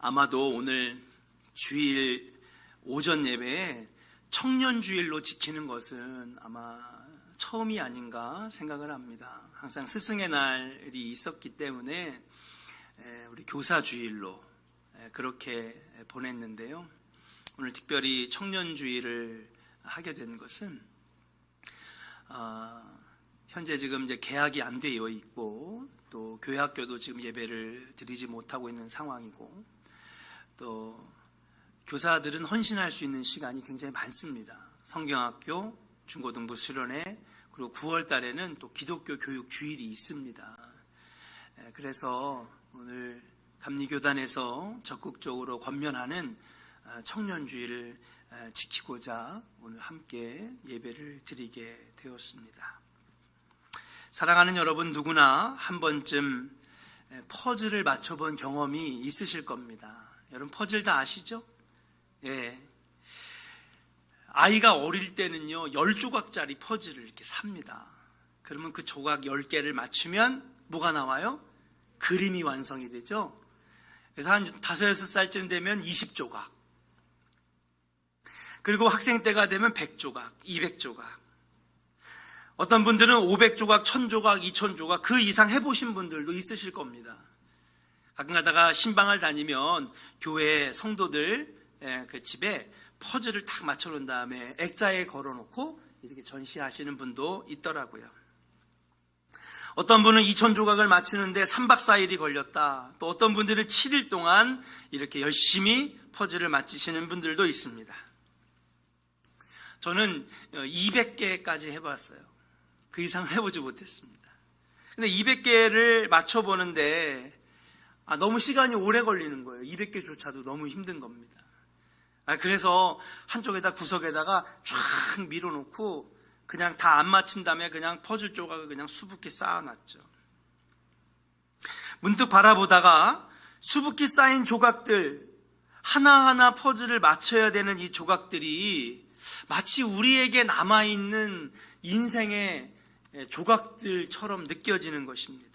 아마도 오늘 주일 오전 예배에 청년주일로 지키는 것은 아마 처음이 아닌가 생각을 합니다. 항상 스승의 날이 있었기 때문에 우리 교사주일로 그렇게 보냈는데요. 오늘 특별히 청년주일을 하게 된 것은 현재 지금 이제 개학이 안 되어 있고 또 교회학교도 지금 예배를 드리지 못하고 있는 상황이고 또 교사들은 헌신할 수 있는 시간이 굉장히 많습니다. 성경학교, 중고등부 수련회, 그리고 9월 달에는 또 기독교 교육 주일이 있습니다. 그래서 오늘 감리교단에서 적극적으로 권면하는 청년주일을 지키고자 오늘 함께 예배를 드리게 되었습니다. 사랑하는 여러분, 누구나 한 번쯤 퍼즐을 맞춰본 경험이 있으실 겁니다. 여러분 퍼즐 다 아시죠? 예. 아이가 어릴 때는요 10조각짜리 퍼즐을 이렇게 삽니다. 그러면 그 조각 10개를 맞추면 뭐가 나와요? 그림이 완성이 되죠. 그래서 한 5, 6살쯤 되면 20조각, 그리고 학생 때가 되면 100조각, 200조각, 어떤 분들은 500조각, 1000조각, 2000조각 그 이상 해보신 분들도 있으실 겁니다. 가끔 가다가 신방을 다니면 교회 성도들 그 집에 퍼즐을 딱 맞춰놓은 다음에 액자에 걸어놓고 이렇게 전시하시는 분도 있더라고요. 어떤 분은 2000조각을 맞추는데 3박 4일이 걸렸다. 또 어떤 분들은 7일 동안 이렇게 열심히 퍼즐을 맞추시는 분들도 있습니다. 저는 200개까지 해봤어요. 그 이상 해보지 못했습니다. 근데 200개를 맞춰보는데 너무 시간이 오래 걸리는 거예요. 200개조차도 너무 힘든 겁니다. 그래서 한쪽에다 구석에다가 쫙 밀어놓고 그냥 다 안 맞힌 다음에 그냥 퍼즐 조각을 그냥 수북히 쌓아놨죠. 문득 바라보다가 수북히 쌓인 조각들 하나하나 퍼즐을 맞춰야 되는 이 조각들이 마치 우리에게 남아있는 인생의 조각들처럼 느껴지는 것입니다.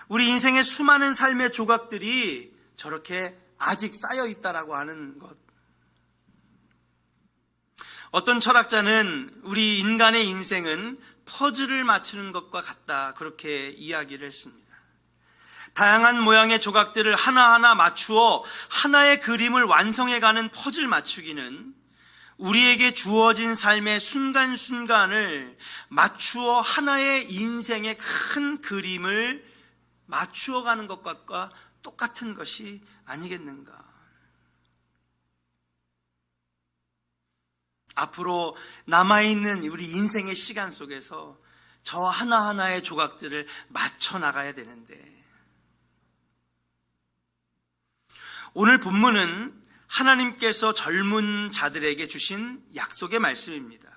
우리 인생의 수많은 삶의 조각들이 저렇게 아직 쌓여 있다라고 하는 것. 어떤 철학자는 우리 인간의 인생은 퍼즐을 맞추는 것과 같다, 그렇게 이야기를 했습니다. 다양한 모양의 조각들을 하나하나 맞추어 하나의 그림을 완성해가는 퍼즐 맞추기는 우리에게 주어진 삶의 순간순간을 맞추어 하나의 인생의 큰 그림을 맞추어가는 것과 똑같은 것이 아니겠는가. 앞으로 남아있는 우리 인생의 시간 속에서 저 하나하나의 조각들을 맞춰 나가야 되는데, 오늘 본문은 하나님께서 젊은 자들에게 주신 약속의 말씀입니다.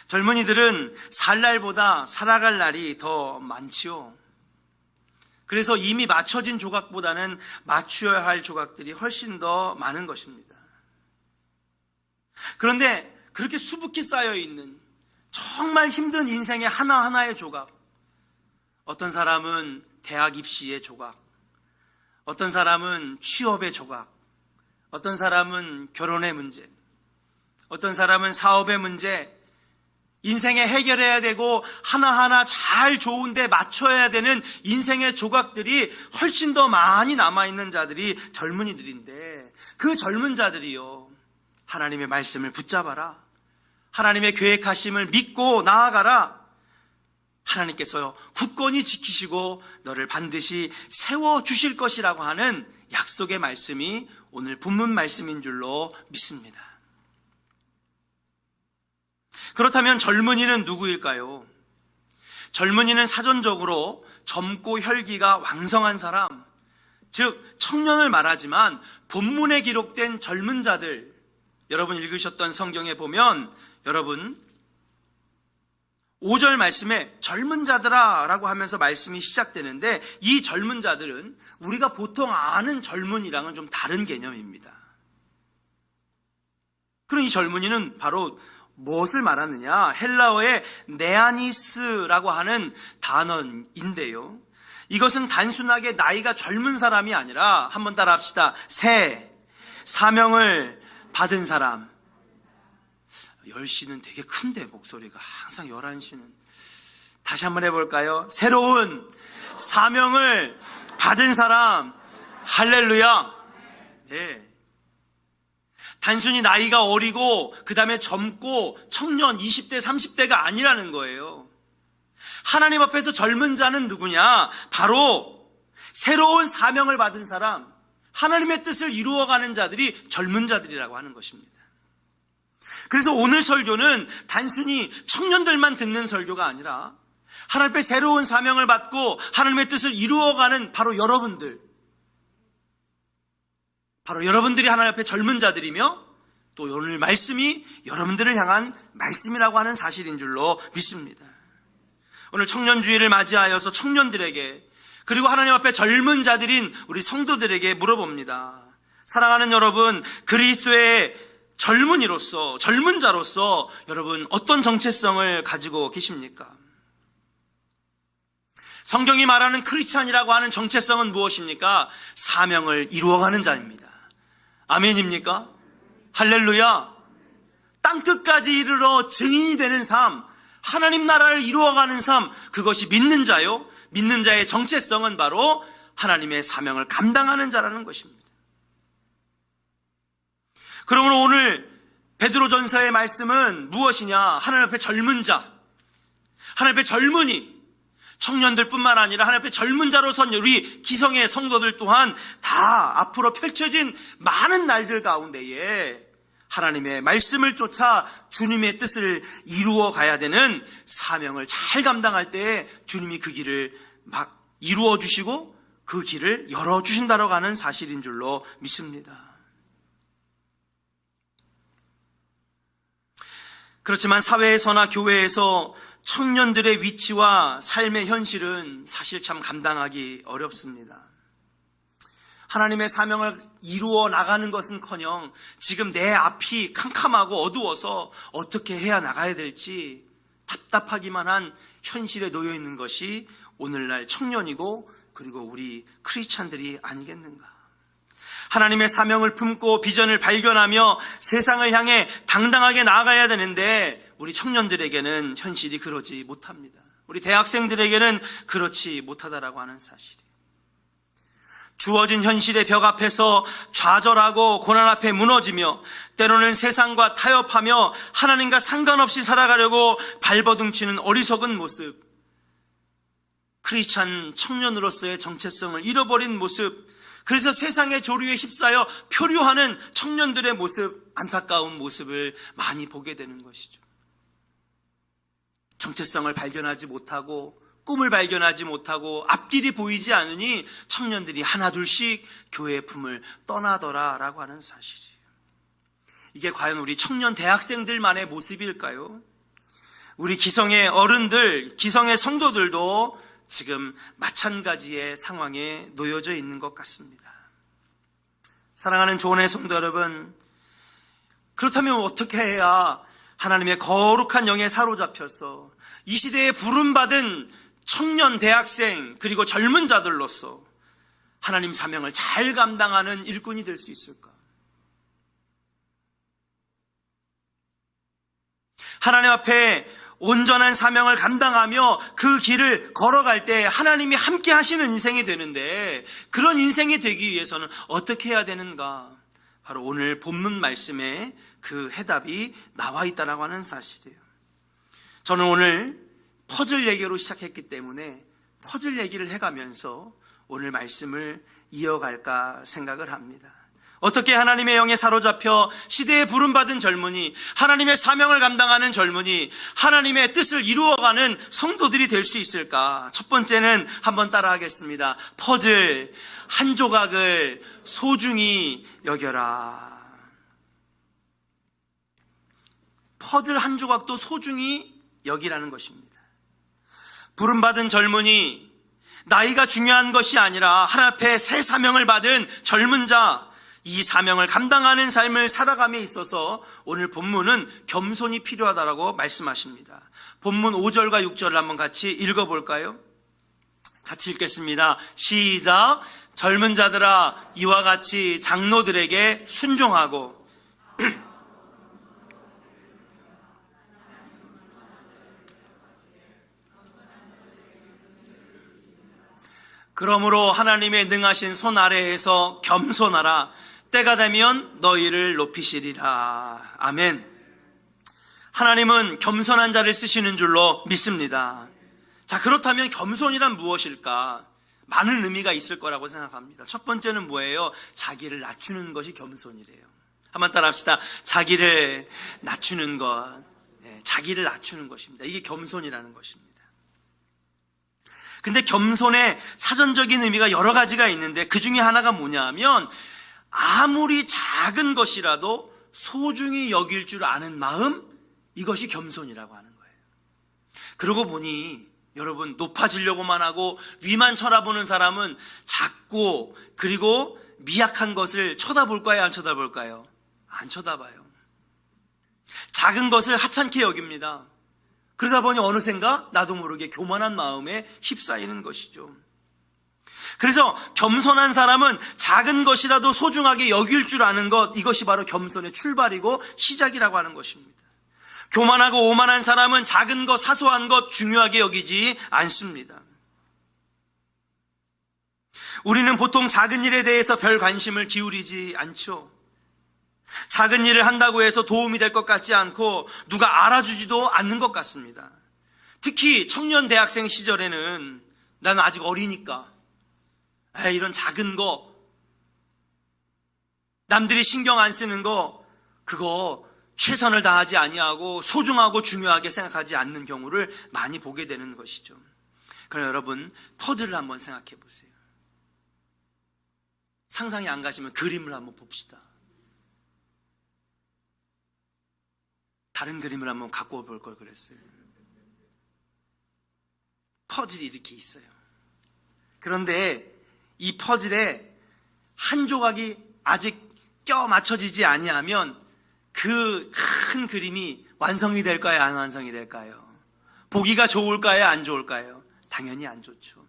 젊은이들은 살 날보다 살아갈 날이 더 많지요. 그래서 이미 맞춰진 조각보다는 맞추어야 할 조각들이 훨씬 더 많은 것입니다. 그런데 그렇게 수북히 쌓여있는 정말 힘든 인생의 하나하나의 조각, 어떤 사람은 대학 입시의 조각, 어떤 사람은 취업의 조각, 어떤 사람은 결혼의 문제, 어떤 사람은 사업의 문제, 인생에 해결해야 되고 하나하나 잘 좋은데 맞춰야 되는 인생의 조각들이 훨씬 더 많이 남아있는 자들이 젊은이들인데, 그 젊은 자들이요, 하나님의 말씀을 붙잡아라, 하나님의 계획하심을 믿고 나아가라, 하나님께서 굳건히 지키시고 너를 반드시 세워주실 것이라고 하는 약속의 말씀이 오늘 본문 말씀인 줄로 믿습니다. 그렇다면 젊은이는 누구일까요? 젊은이는 사전적으로 젊고 혈기가 왕성한 사람, 즉 청년을 말하지만 본문에 기록된 젊은 자들, 여러분 읽으셨던 성경에 보면 여러분 5절 말씀에 젊은 자들아 라고 하면서 말씀이 시작되는데, 이 젊은 자들은 우리가 보통 아는 젊은이랑은 좀 다른 개념입니다. 그럼 이 젊은이는 바로 무엇을 말하느냐? 헬라어의 네아니스라고 하는 단어인데요, 이것은 단순하게 나이가 젊은 사람이 아니라, 한번 따라 합시다. 새 사명을 받은 사람. 10시는 되게 큰데 목소리가 항상 11시는. 다시 한번 해볼까요? 새로운 사명을 받은 사람. 할렐루야. 네. 단순히 나이가 어리고 그 다음에 젊고 청년 20대 30대가 아니라는 거예요. 하나님 앞에서 젊은 자는 누구냐? 바로 새로운 사명을 받은 사람, 하나님의 뜻을 이루어가는 자들이 젊은 자들이라고 하는 것입니다. 그래서 오늘 설교는 단순히 청년들만 듣는 설교가 아니라 하나님의 새로운 사명을 받고 하나님의 뜻을 이루어가는 바로 여러분들이 하나님 앞에 젊은 자들이며, 또 오늘 말씀이 여러분들을 향한 말씀이라고 하는 사실인 줄로 믿습니다. 오늘 청년주의를 맞이하여서 청년들에게, 그리고 하나님 앞에 젊은 자들인 우리 성도들에게 물어봅니다. 사랑하는 여러분, 그리스도의 젊은이로서, 젊은 자로서 여러분 어떤 정체성을 가지고 계십니까? 성경이 말하는 크리스찬이라고 하는 정체성은 무엇입니까? 사명을 이루어가는 자입니다. 아멘입니까? 할렐루야. 땅끝까지 이르러 증인이 되는 삶, 하나님 나라를 이루어가는 삶, 그것이 믿는 자요. 믿는 자의 정체성은 바로 하나님의 사명을 감당하는 자라는 것입니다. 그러므로 오늘 베드로전서의 말씀은 무엇이냐? 하나님 앞에 젊은 자, 하나님 앞에 젊은이, 청년들뿐만 아니라 하나님 앞에 젊은 자로선 우리 기성의 성도들 또한 다 앞으로 펼쳐진 많은 날들 가운데에 하나님의 말씀을 쫓아 주님의 뜻을 이루어 가야 되는 사명을 잘 감당할 때 주님이 그 길을 막 이루어 주시고 그 길을 열어 주신다고 하는 사실인 줄로 믿습니다. 그렇지만 사회에서나 교회에서 청년들의 위치와 삶의 현실은 사실 참 감당하기 어렵습니다. 하나님의 사명을 이루어 나가는 것은커녕 지금 내 앞이 캄캄하고 어두워서 어떻게 해야 나가야 될지 답답하기만 한 현실에 놓여 있는 것이 오늘날 청년이고 그리고 우리 크리스찬들이 아니겠는가. 하나님의 사명을 품고 비전을 발견하며 세상을 향해 당당하게 나아가야 되는데 우리 청년들에게는 현실이 그러지 못합니다. 우리 대학생들에게는 그렇지 못하다라고 하는 사실이에요. 주어진 현실의 벽 앞에서 좌절하고 고난 앞에 무너지며 때로는 세상과 타협하며 하나님과 상관없이 살아가려고 발버둥치는 어리석은 모습, 크리스찬 청년으로서의 정체성을 잃어버린 모습, 그래서 세상의 조류에 휩싸여 표류하는 청년들의 모습, 안타까운 모습을 많이 보게 되는 것이죠. 정체성을 발견하지 못하고 꿈을 발견하지 못하고 앞길이 보이지 않으니 청년들이 하나둘씩 교회의 품을 떠나더라라고 하는 사실이에요. 이게 과연 우리 청년 대학생들만의 모습일까요? 우리 기성의 어른들, 기성의 성도들도 지금 마찬가지의 상황에 놓여져 있는 것 같습니다. 사랑하는 조언의 성도 여러분, 그렇다면 어떻게 해야 하나님의 거룩한 영에 사로잡혀서 이 시대에 부름받은 청년 대학생 그리고 젊은 자들로서 하나님 사명을 잘 감당하는 일꾼이 될 수 있을까? 하나님 앞에 온전한 사명을 감당하며 그 길을 걸어갈 때 하나님이 함께 하시는 인생이 되는데, 그런 인생이 되기 위해서는 어떻게 해야 되는가? 바로 오늘 본문 말씀에 그 해답이 나와 있다라고 하는 사실이에요. 저는 오늘 퍼즐 얘기로 시작했기 때문에 퍼즐 얘기를 해가면서 오늘 말씀을 이어갈까 생각을 합니다. 어떻게 하나님의 영에 사로잡혀 시대에 부름받은 젊은이, 하나님의 사명을 감당하는 젊은이, 하나님의 뜻을 이루어가는 성도들이 될 수 있을까? 첫 번째는 한번 따라하겠습니다. 퍼즐 한 조각을 소중히 여겨라. 퍼즐 한 조각도 소중히 여기라는 것입니다. 부름받은 젊은이, 나이가 중요한 것이 아니라 하나님 앞에 새 사명을 받은 젊은 자, 이 사명을 감당하는 삶을 살아감에 있어서 오늘 본문은 겸손이 필요하다라고 말씀하십니다. 본문 5절과 6절을 한번 같이 읽어볼까요? 같이 읽겠습니다. 시작. 젊은 자들아, 이와 같이 장로들에게 순종하고 그러므로 하나님의 능하신 손 아래에서 겸손하라. 때가 되면 너희를 높이시리라. 아멘. 하나님은 겸손한 자를 쓰시는 줄로 믿습니다. 자, 그렇다면 겸손이란 무엇일까? 많은 의미가 있을 거라고 생각합니다. 첫 번째는 뭐예요? 자기를 낮추는 것이 겸손이래요. 한번 따라 합시다. 자기를 낮추는 것. 자기를 낮추는 것입니다. 이게 겸손이라는 것입니다. 근데 겸손의 사전적인 의미가 여러 가지가 있는데 그 중에 하나가 뭐냐 하면 아무리 작은 것이라도 소중히 여길 줄 아는 마음, 이것이 겸손이라고 하는 거예요. 그러고 보니 여러분, 높아지려고만 하고 위만 쳐다보는 사람은 작고 그리고 미약한 것을 쳐다볼까요? 안 쳐다볼까요? 안 쳐다봐요. 작은 것을 하찮게 여깁니다. 그러다 보니 어느샌가 나도 모르게 교만한 마음에 휩싸이는 것이죠. 그래서 겸손한 사람은 작은 것이라도 소중하게 여길 줄 아는 것, 이것이 바로 겸손의 출발이고 시작이라고 하는 것입니다. 교만하고 오만한 사람은 작은 것, 사소한 것 중요하게 여기지 않습니다. 우리는 보통 작은 일에 대해서 별 관심을 기울이지 않죠. 작은 일을 한다고 해서 도움이 될 것 같지 않고 누가 알아주지도 않는 것 같습니다. 특히 청년 대학생 시절에는 나는 아직 어리니까 이런 작은 거, 남들이 신경 안 쓰는 거, 그거 최선을 다하지 아니하고 소중하고 중요하게 생각하지 않는 경우를 많이 보게 되는 것이죠. 그럼 여러분, 퍼즐을 한번 생각해 보세요. 상상이 안 가시면 그림을 한번 봅시다. 다른 그림을 한번 갖고 볼 걸 그랬어요. 퍼즐이 이렇게 있어요. 그런데 이 퍼즐에 한 조각이 아직 껴 맞춰지지 아니하면 그 큰 그림이 완성이 될까요? 안 완성이 될까요? 보기가 좋을까요? 안 좋을까요? 당연히 안 좋죠.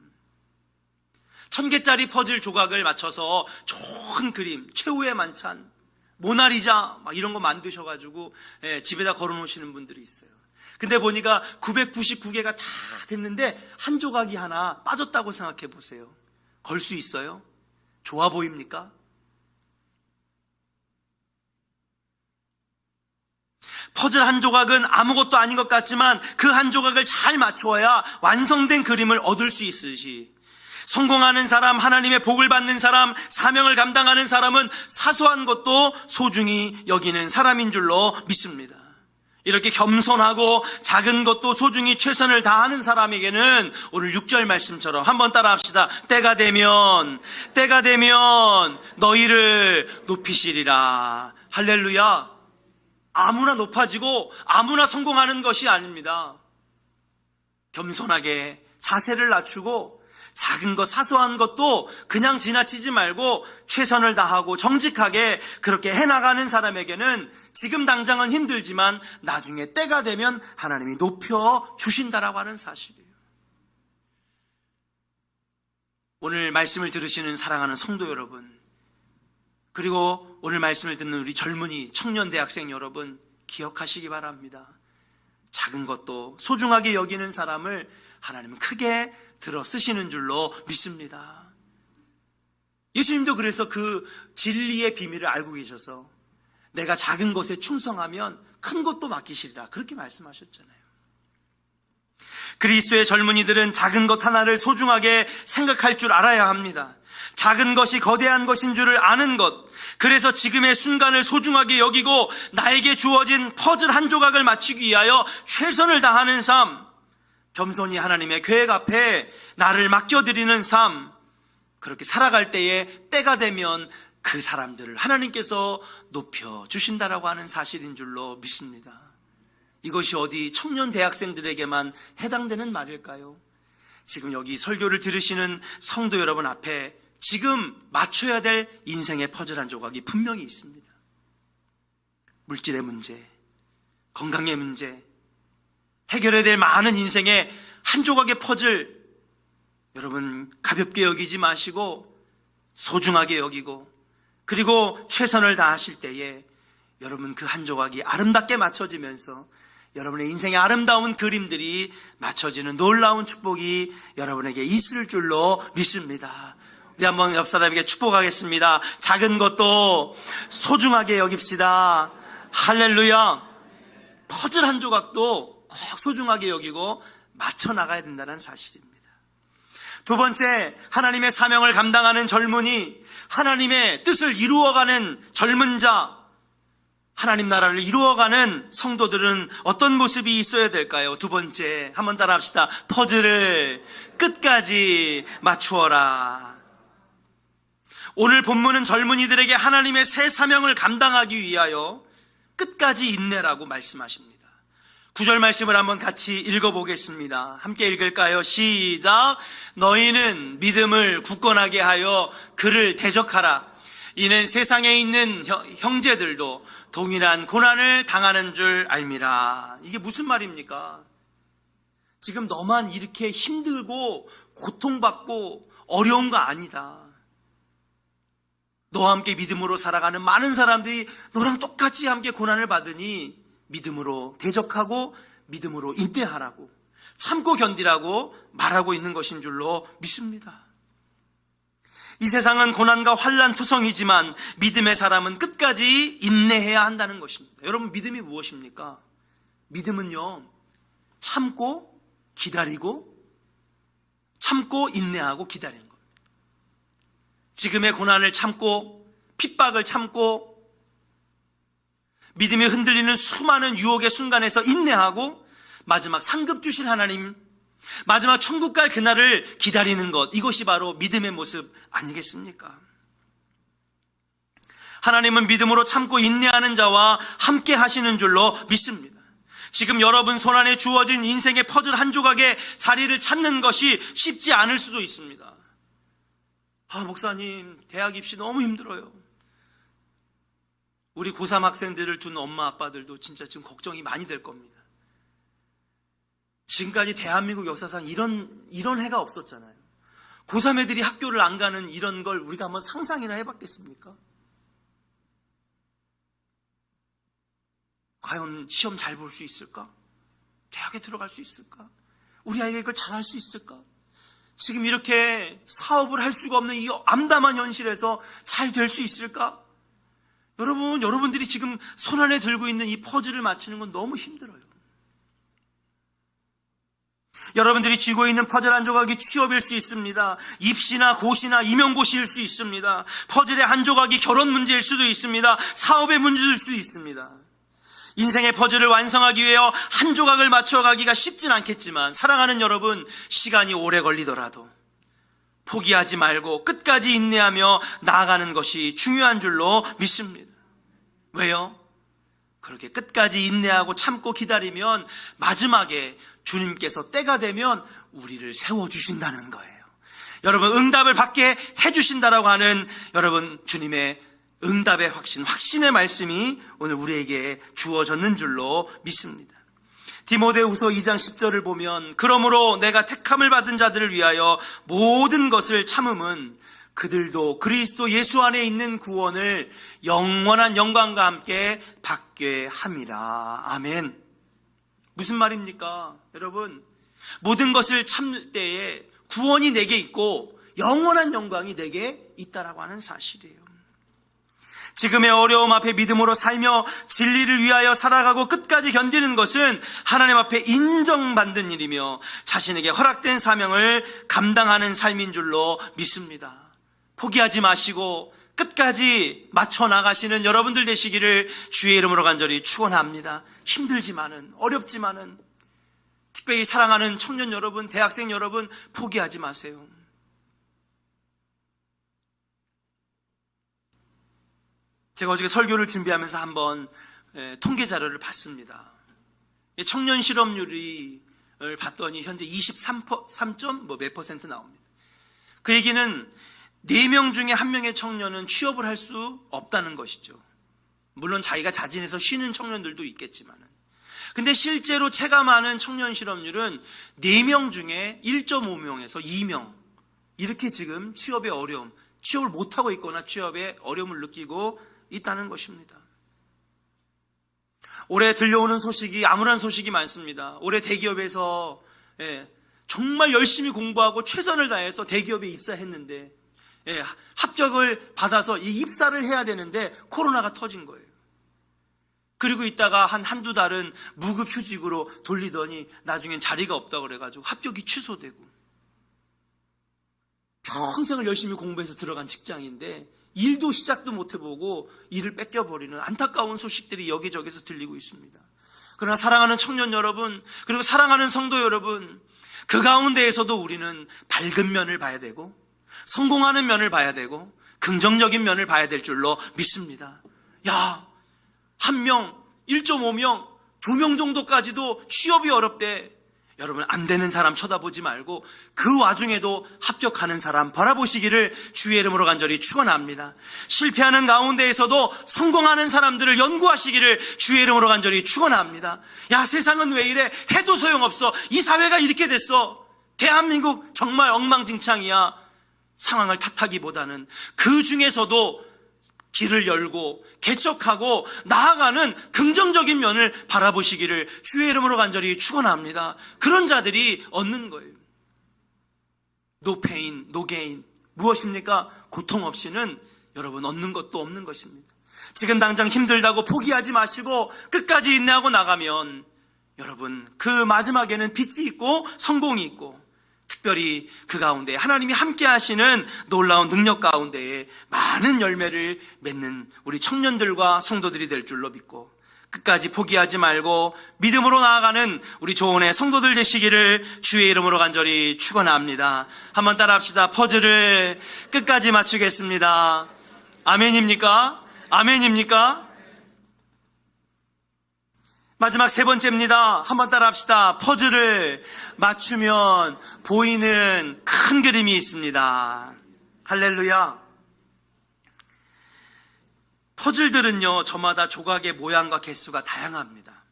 1000개짜리 퍼즐 조각을 맞춰서 좋은 그림, 최후의 만찬, 모나리자 막 이런 거 만드셔가지고 집에다 걸어놓으시는 분들이 있어요. 근데 보니까 999개가 다 됐는데 한 조각이 하나 빠졌다고 생각해 보세요. 걸 수 있어요? 좋아 보입니까? 퍼즐 한 조각은 아무것도 아닌 것 같지만 그 한 조각을 잘 맞추어야 완성된 그림을 얻을 수 있으시, 성공하는 사람, 하나님의 복을 받는 사람, 사명을 감당하는 사람은 사소한 것도 소중히 여기는 사람인 줄로 믿습니다. 이렇게 겸손하고 작은 것도 소중히 최선을 다하는 사람에게는 오늘 6절 말씀처럼 한번 따라 합시다. 때가 되면 너희를 높이시리라. 할렐루야. 아무나 높아지고 아무나 성공하는 것이 아닙니다. 겸손하게 자세를 낮추고 작은 것, 사소한 것도 그냥 지나치지 말고 최선을 다하고 정직하게 그렇게 해나가는 사람에게는 지금 당장은 힘들지만 나중에 때가 되면 하나님이 높여주신다라고 하는 사실이에요. 오늘 말씀을 들으시는 사랑하는 성도 여러분, 그리고 오늘 말씀을 듣는 우리 젊은이, 청년 대학생 여러분, 기억하시기 바랍니다. 작은 것도 소중하게 여기는 사람을 하나님은 크게 들어 쓰시는 줄로 믿습니다. 예수님도 그래서 그 진리의 비밀을 알고 계셔서 내가 작은 것에 충성하면 큰 것도 맡기시리라, 그렇게 말씀하셨잖아요. 그리스도의 젊은이들은 작은 것 하나를 소중하게 생각할 줄 알아야 합니다. 작은 것이 거대한 것인 줄을 아는 것, 그래서 지금의 순간을 소중하게 여기고 나에게 주어진 퍼즐 한 조각을 맞추기 위하여 최선을 다하는 삶, 겸손히 하나님의 계획 앞에 나를 맡겨드리는 삶, 그렇게 살아갈 때에 때가 되면 그 사람들을 하나님께서 높여주신다라고 하는 사실인 줄로 믿습니다. 이것이 어디 청년 대학생들에게만 해당되는 말일까요? 지금 여기 설교를 들으시는 성도 여러분 앞에 지금 맞춰야 될 인생의 퍼즐 한 조각이 분명히 있습니다. 물질의 문제, 건강의 문제, 해결해야 될 많은 인생의 한 조각의 퍼즐, 여러분 가볍게 여기지 마시고 소중하게 여기고, 그리고 최선을 다하실 때에 여러분 그 한 조각이 아름답게 맞춰지면서 여러분의 인생의 아름다운 그림들이 맞춰지는 놀라운 축복이 여러분에게 있을 줄로 믿습니다. 우리 한번 옆 사람에게 축복하겠습니다. 작은 것도 소중하게 여깁시다. 할렐루야. 퍼즐 한 조각도 꼭 소중하게 여기고 맞춰 나가야 된다는 사실입니다. 두 번째, 하나님의 사명을 감당하는 젊은이, 하나님의 뜻을 이루어가는 젊은 자, 하나님 나라를 이루어가는 성도들은 어떤 모습이 있어야 될까요? 두 번째, 한번 따라 합시다. 퍼즐을 끝까지 맞추어라. 오늘 본문은 젊은이들에게 하나님의 새 사명을 감당하기 위하여 끝까지 인내라고 말씀하십니다. 9절 말씀을 한번 같이 읽어보겠습니다. 함께 읽을까요? 시작. 너희는 믿음을 굳건하게 하여 그를 대적하라. 이는 세상에 있는 형제들도 동일한 고난을 당하는 줄 알미라. 이게 무슨 말입니까? 지금 너만 이렇게 힘들고 고통받고 어려운 거 아니다. 너와 함께 믿음으로 살아가는 많은 사람들이 너랑 똑같이 함께 고난을 받으니 믿음으로 대적하고 믿음으로 인내하라고, 참고 견디라고 말하고 있는 것인 줄로 믿습니다. 이 세상은 고난과 환난 투성이지만 믿음의 사람은 끝까지 인내해야 한다는 것입니다. 여러분, 믿음이 무엇입니까? 믿음은요, 참고 기다리고, 참고 인내하고 기다리는 겁니다. 지금의 고난을 참고, 핍박을 참고, 믿음이 흔들리는 수많은 유혹의 순간에서 인내하고, 마지막 상급 주실 하나님, 마지막 천국 갈 그날을 기다리는 것, 이것이 바로 믿음의 모습 아니겠습니까? 하나님은 믿음으로 참고 인내하는 자와 함께 하시는 줄로 믿습니다. 지금 여러분 손안에 주어진 인생의 퍼즐 한 조각의 자리를 찾는 것이 쉽지 않을 수도 있습니다. 목사님, 대학 입시 너무 힘들어요. 우리 고3 학생들을 둔 엄마 아빠들도 진짜 지금 걱정이 많이 될 겁니다. 지금까지 대한민국 역사상 이런 해가 없었잖아요. 고3 애들이 학교를 안 가는 이런 걸 우리가 한번 상상이나 해봤겠습니까? 과연 시험 잘 볼 수 있을까? 대학에 들어갈 수 있을까? 우리 아이가 이걸 잘할 수 있을까? 지금 이렇게 사업을 할 수가 없는 이 암담한 현실에서 잘 될 수 있을까? 여러분들이 지금 손안에 들고 있는 이 퍼즐을 맞추는 건 너무 힘들어요. 여러분들이 쥐고 있는 퍼즐 한 조각이 취업일 수 있습니다. 입시나 고시나 임용고시일 수 있습니다. 퍼즐의 한 조각이 결혼 문제일 수도 있습니다. 사업의 문제일 수 있습니다. 인생의 퍼즐을 완성하기 위해 한 조각을 맞춰가기가 쉽진 않겠지만, 사랑하는 여러분, 시간이 오래 걸리더라도 포기하지 말고 끝까지 인내하며 나아가는 것이 중요한 줄로 믿습니다. 왜요? 그렇게 끝까지 인내하고 참고 기다리면 마지막에 주님께서 때가 되면 우리를 세워주신다는 거예요. 여러분, 응답을 받게 해주신다라고 하는 여러분 주님의 응답의 확신의 말씀이 오늘 우리에게 주어졌는 줄로 믿습니다. 디모데후서 2장 10절을 보면, 그러므로 내가 택함을 받은 자들을 위하여 모든 것을 참음은 그들도 그리스도 예수 안에 있는 구원을 영원한 영광과 함께 받게 함이라. 아멘. 무슨 말입니까? 여러분, 모든 것을 참을 때에 구원이 내게 있고 영원한 영광이 내게 있다라고 하는 사실이에요. 지금의 어려움 앞에 믿음으로 살며 진리를 위하여 살아가고 끝까지 견디는 것은 하나님 앞에 인정받는 일이며 자신에게 허락된 사명을 감당하는 삶인 줄로 믿습니다. 포기하지 마시고 끝까지 맞춰 나가시는 여러분들 되시기를 주의 이름으로 간절히 축원합니다. 힘들지만은, 어렵지만은, 특별히 사랑하는 청년 여러분, 대학생 여러분, 포기하지 마세요. 제가 어저께 설교를 준비하면서 한번 통계 자료를 봤습니다. 청년 실업률을 봤더니 현재 23.몇% 나옵니다. 그 얘기는 4명 중에 1명의 청년은 취업을 할 수 없다는 것이죠. 물론 자기가 자진해서 쉬는 청년들도 있겠지만, 근데 실제로 체감하는 청년 실업률은 4명 중에 1.5명에서 2명, 이렇게 지금 취업의 어려움, 취업을 못하고 있거나 취업의 어려움을 느끼고 있다는 것입니다. 올해 들려오는 소식이 암울한 소식이 많습니다. 올해 대기업에서 정말 열심히 공부하고 최선을 다해서 대기업에 입사했는데 합격을 받아서 이 입사를 해야 되는데 코로나가 터진 거예요. 그리고 있다가 한두 달은 무급 휴직으로 돌리더니 나중엔 자리가 없다고 그래가지고 합격이 취소되고, 평생을 열심히 공부해서 들어간 직장인데 일도 시작도 못 해보고 일을 뺏겨버리는 안타까운 소식들이 여기저기서 들리고 있습니다. 그러나 사랑하는 청년 여러분, 그리고 사랑하는 성도 여러분, 그 가운데에서도 우리는 밝은 면을 봐야 되고 성공하는 면을 봐야 되고 긍정적인 면을 봐야 될 줄로 믿습니다. 야, 1명, 1.5명, 2명 정도까지도 취업이 어렵대. 여러분, 안 되는 사람 쳐다보지 말고 그 와중에도 합격하는 사람 바라보시기를 주의 이름으로 간절히 축원합니다. 실패하는 가운데에서도 성공하는 사람들을 연구하시기를 주의 이름으로 간절히 축원합니다. 야, 세상은 왜 이래? 해도 소용없어. 이 사회가 이렇게 됐어. 대한민국 정말 엉망진창이야. 상황을 탓하기보다는 그 중에서도 길을 열고 개척하고 나아가는 긍정적인 면을 바라보시기를 주의 이름으로 간절히 축원합니다. 그런 자들이 얻는 거예요. No pain, no gain. 무엇입니까? 고통 없이는 여러분 얻는 것도 없는 것입니다. 지금 당장 힘들다고 포기하지 마시고 끝까지 인내하고 나가면 여러분 그 마지막에는 빛이 있고 성공이 있고, 특별히 그 가운데 하나님이 함께 하시는 놀라운 능력 가운데에 많은 열매를 맺는 우리 청년들과 성도들이 될 줄로 믿고, 끝까지 포기하지 말고 믿음으로 나아가는 우리 조은의 성도들 되시기를 주의 이름으로 간절히 축원합니다. 한번 따라합시다. 퍼즐을 끝까지 맞추겠습니다. 아멘입니까? 아멘입니까? 마지막 세 번째입니다. 한번 따라합시다. 퍼즐을 맞추면 보이는 큰 그림이 있습니다. 할렐루야. 퍼즐들은요, 저마다 조각의 모양과 개수가 다양합니다.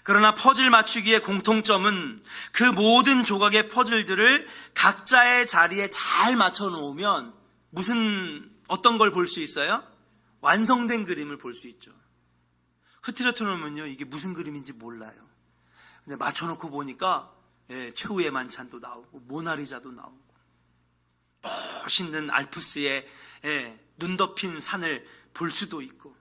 그러나 퍼즐 맞추기의 공통점은 그 모든 조각의 퍼즐들을 각자의 자리에 잘 맞춰 놓으면 어떤 걸 볼 수 있어요? 완성된 그림을 볼 수 있죠. 흐트러뜨려 놓으면요, 이게 무슨 그림인지 몰라요. 근데 맞춰놓고 보니까 최후의 만찬도 나오고 모나리자도 나오고 멋있는 알프스의 눈 덮인 산을 볼 수도 있고.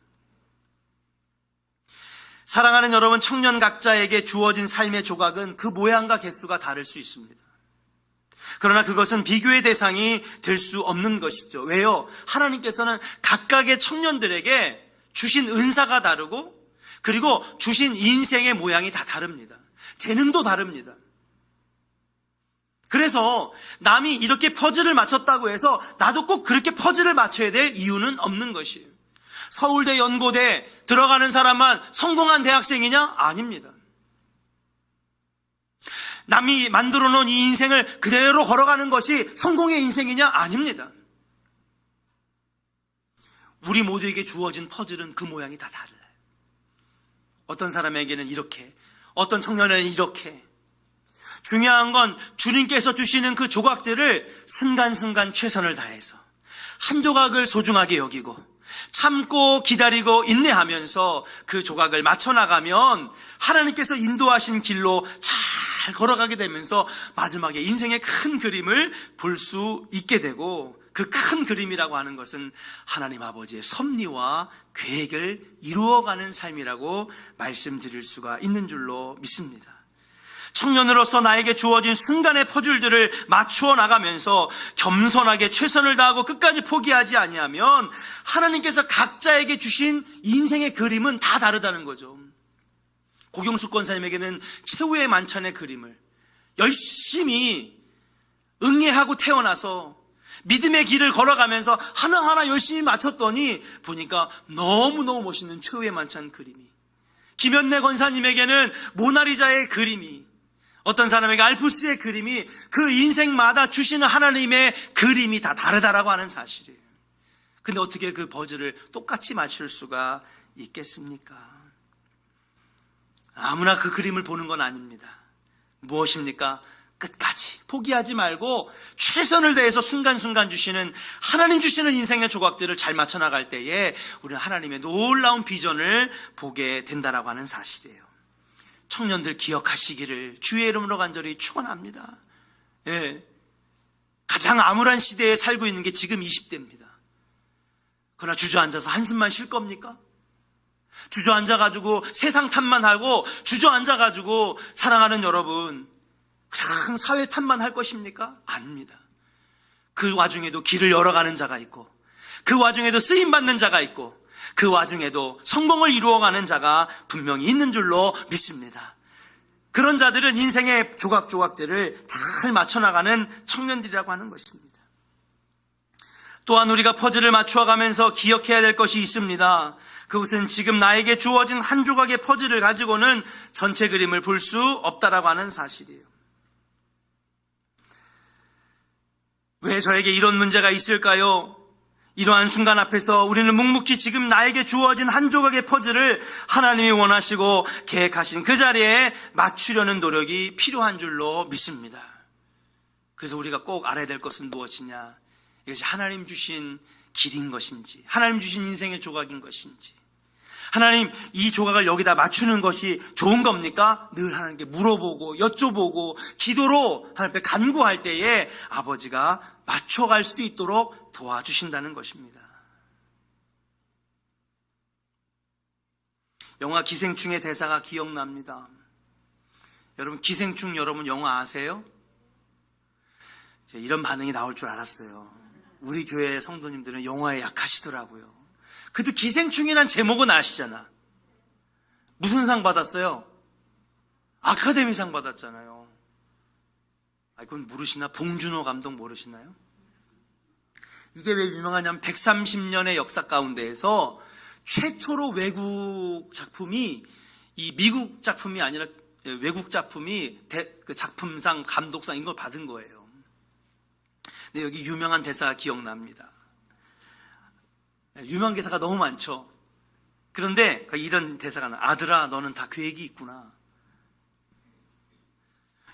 사랑하는 여러분, 청년 각자에게 주어진 삶의 조각은 그 모양과 개수가 다를 수 있습니다. 그러나 그것은 비교의 대상이 될 수 없는 것이죠. 왜요? 하나님께서는 각각의 청년들에게 주신 은사가 다르고, 그리고 주신 인생의 모양이 다 다릅니다. 재능도 다릅니다. 그래서 남이 이렇게 퍼즐을 맞췄다고 해서 나도 꼭 그렇게 퍼즐을 맞춰야 될 이유는 없는 것이에요. 서울대, 연고대 들어가는 사람만 성공한 대학생이냐? 아닙니다. 남이 만들어 놓은 이 인생을 그대로 걸어가는 것이 성공의 인생이냐? 아닙니다. 우리 모두에게 주어진 퍼즐은 그 모양이 다 달라요. 어떤 사람에게는 이렇게, 어떤 청년에는 이렇게. 중요한 건 주님께서 주시는 그 조각들을 순간순간 최선을 다해서 한 조각을 소중하게 여기고 참고 기다리고 인내하면서 그 조각을 맞춰나가면 하나님께서 인도하신 길로 잘 걸어가게 되면서 마지막에 인생의 큰 그림을 볼 수 있게 되고, 그 큰 그림이라고 하는 것은 하나님 아버지의 섭리와 계획을 이루어가는 삶이라고 말씀드릴 수가 있는 줄로 믿습니다. 청년으로서 나에게 주어진 순간의 퍼즐들을 맞추어 나가면서 겸손하게 최선을 다하고 끝까지 포기하지 아니하면 하나님께서 각자에게 주신 인생의 그림은 다 다르다는 거죠. 고경숙 권사님에게는 최후의 만찬의 그림을 열심히 응애하고 태어나서 믿음의 길을 걸어가면서 하나하나 열심히 맞췄더니 보니까 너무너무 멋있는 최후의 만찬 그림이, 김현래 권사님에게는 모나리자의 그림이, 어떤 사람에게 알프스의 그림이, 그 인생마다 주시는 하나님의 그림이 다 다르다라고 하는 사실이에요. 근데 어떻게 그 퍼즐을 똑같이 맞출 수가 있겠습니까? 아무나 그 그림을 보는 건 아닙니다. 무엇입니까? 끝까지 포기하지 말고 최선을 다해서 순간순간 주시는, 하나님 주시는 인생의 조각들을 잘 맞춰 나갈 때에 우리는 하나님의 놀라운 비전을 보게 된다라고 하는 사실이에요. 청년들 기억하시기를 주의 이름으로 간절히 축원합니다. 예. 가장 암울한 시대에 살고 있는 게 지금 20대입니다. 그러나 주저앉아서 한숨만 쉴 겁니까? 주저앉아가지고 세상 탓만 하고 주저앉아가지고 사랑하는 여러분, 그냥 사회 탓만 할 것입니까? 아닙니다. 그 와중에도 길을 열어가는 자가 있고, 그 와중에도 쓰임받는 자가 있고, 그 와중에도 성공을 이루어가는 자가 분명히 있는 줄로 믿습니다. 그런 자들은 인생의 조각조각들을 잘 맞춰나가는 청년들이라고 하는 것입니다. 또한 우리가 퍼즐을 맞추어가면서 기억해야 될 것이 있습니다. 그것은 지금 나에게 주어진 한 조각의 퍼즐을 가지고는 전체 그림을 볼 수 없다라고 하는 사실이에요. 왜 저에게 이런 문제가 있을까요? 이러한 순간 앞에서 우리는 묵묵히 지금 나에게 주어진 한 조각의 퍼즐을 하나님이 원하시고 계획하신 그 자리에 맞추려는 노력이 필요한 줄로 믿습니다. 그래서 우리가 꼭 알아야 될 것은 무엇이냐? 이것이 하나님 주신 길인 것인지, 하나님 주신 인생의 조각인 것인지, 하나님 이 조각을 여기다 맞추는 것이 좋은 겁니까? 늘 하나님께 물어보고 여쭤보고 기도로 하나님께 간구할 때에 아버지가 맞춰갈 수 있도록 도와주신다는 것입니다. 영화 기생충의 대사가 기억납니다. 여러분, 기생충 여러분 영화 아세요? 이런 반응이 나올 줄 알았어요. 우리 교회 성도님들은 영화에 약하시더라고요. 그래도 기생충이란 제목은 아시잖아. 무슨 상 받았어요? 아카데미상 받았잖아요. 그건 모르시나? 봉준호 감독 모르시나요? 이게 왜 유명하냐면 130년의 역사 가운데에서 최초로 외국 작품이, 이 미국 작품이 아니라 외국 작품이 그 작품상, 감독상 이걸 받은 거예요. 근데 여기 유명한 대사가 기억납니다. 유명한 대사가 너무 많죠. 그런데 이런 대사가 나와요. 아들아, 너는 다 계획이 있구나.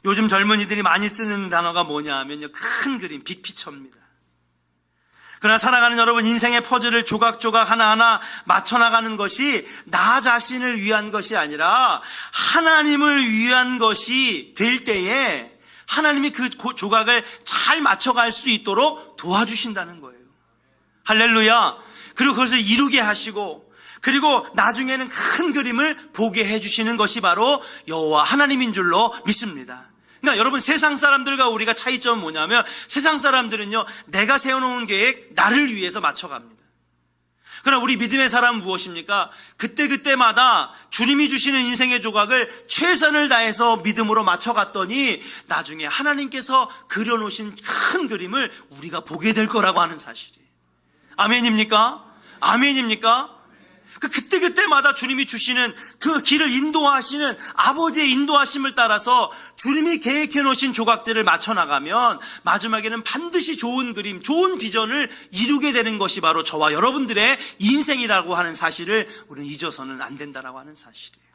요즘 젊은이들이 많이 쓰는 단어가 뭐냐 하면요, 큰 그림, 빅피처입니다. 그러나 사랑하는 여러분, 인생의 퍼즐을 조각조각 하나하나 맞춰나가는 것이 나 자신을 위한 것이 아니라 하나님을 위한 것이 될 때에 하나님이 그 조각을 잘 맞춰갈 수 있도록 도와주신다는 거예요. 할렐루야. 그리고 그것을 이루게 하시고, 그리고 나중에는 큰 그림을 보게 해주시는 것이 바로 여호와 하나님인 줄로 믿습니다. 그러니까 여러분, 세상 사람들과 우리가 차이점은 뭐냐면, 세상 사람들은요, 내가 세워놓은 계획 나를 위해서 맞춰갑니다. 그러나 우리 믿음의 사람은 무엇입니까? 그때그때마다 주님이 주시는 인생의 조각을 최선을 다해서 믿음으로 맞춰갔더니 나중에 하나님께서 그려놓으신 큰 그림을 우리가 보게 될 거라고 하는 사실이에요. 아멘입니까? 아멘입니까? 그때그때마다 주님이 주시는 그 길을 인도하시는 아버지의 인도하심을 따라서 주님이 계획해 놓으신 조각들을 맞춰나가면 마지막에는 반드시 좋은 그림, 좋은 비전을 이루게 되는 것이 바로 저와 여러분들의 인생이라고 하는 사실을 우리는 잊어서는 안 된다라고 하는 사실이에요.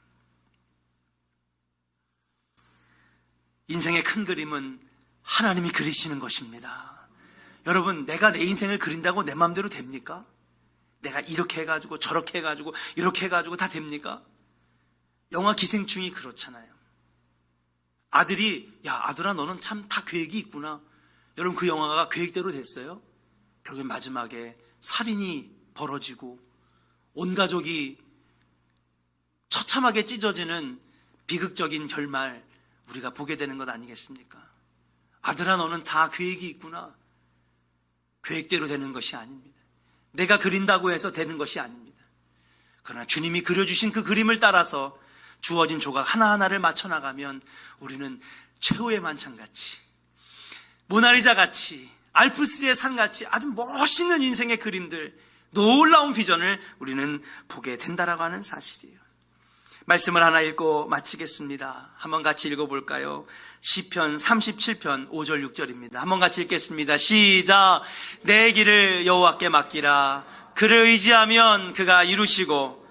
인생의 큰 그림은 하나님이 그리시는 것입니다. 여러분, 내가 내 인생을 그린다고 내 마음대로 됩니까? 내가 이렇게 해가지고 저렇게 해가지고 이렇게 해가지고 다 됩니까? 영화 기생충이 그렇잖아요. 아들이, 야 아들아, 너는 참 다 계획이 있구나. 여러분, 그 영화가 계획대로 됐어요? 결국 마지막에 살인이 벌어지고 온 가족이 처참하게 찢어지는 비극적인 결말 우리가 보게 되는 것 아니겠습니까? 아들아, 너는 다 계획이 있구나. 계획대로 되는 것이 아닙니다. 내가 그린다고 해서 되는 것이 아닙니다. 그러나 주님이 그려주신 그 그림을 따라서 주어진 조각 하나하나를 맞춰나가면 우리는 최후의 만찬같이, 모나리자같이, 알프스의 산같이 아주 멋있는 인생의 그림들, 놀라운 비전을 우리는 보게 된다라고 하는 사실이에요. 말씀을 하나 읽고 마치겠습니다. 한번 같이 읽어볼까요? 시편 37편 5절 6절입니다. 한번 같이 읽겠습니다. 시작. 내 길을 여호와께 맡기라. 그를 의지하면 그가 이루시고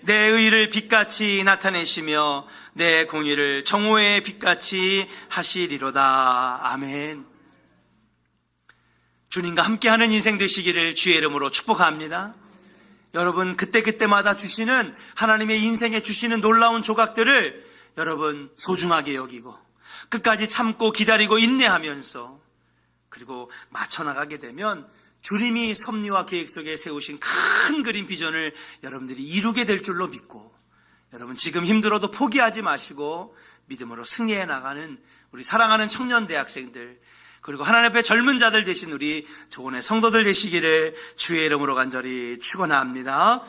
내 의를 빛같이 나타내시며 내 공의를 정오의 빛같이 하시리로다. 아멘. 주님과 함께하는 인생 되시기를 주의 이름으로 축복합니다. 여러분, 그때그때마다 주시는 하나님의 인생에 주시는 놀라운 조각들을 여러분 소중하게 여기고 끝까지 참고 기다리고 인내하면서 그리고 맞춰나가게 되면 주님이 섭리와 계획 속에 세우신 큰 그림 비전을 여러분들이 이루게 될 줄로 믿고, 여러분 지금 힘들어도 포기하지 마시고 믿음으로 승리해 나가는 우리 사랑하는 청년 대학생들, 그리고 하나님 앞에 젊은 자들 되신 우리 조원의 성도들 되시기를 주의 이름으로 간절히 축원합니다.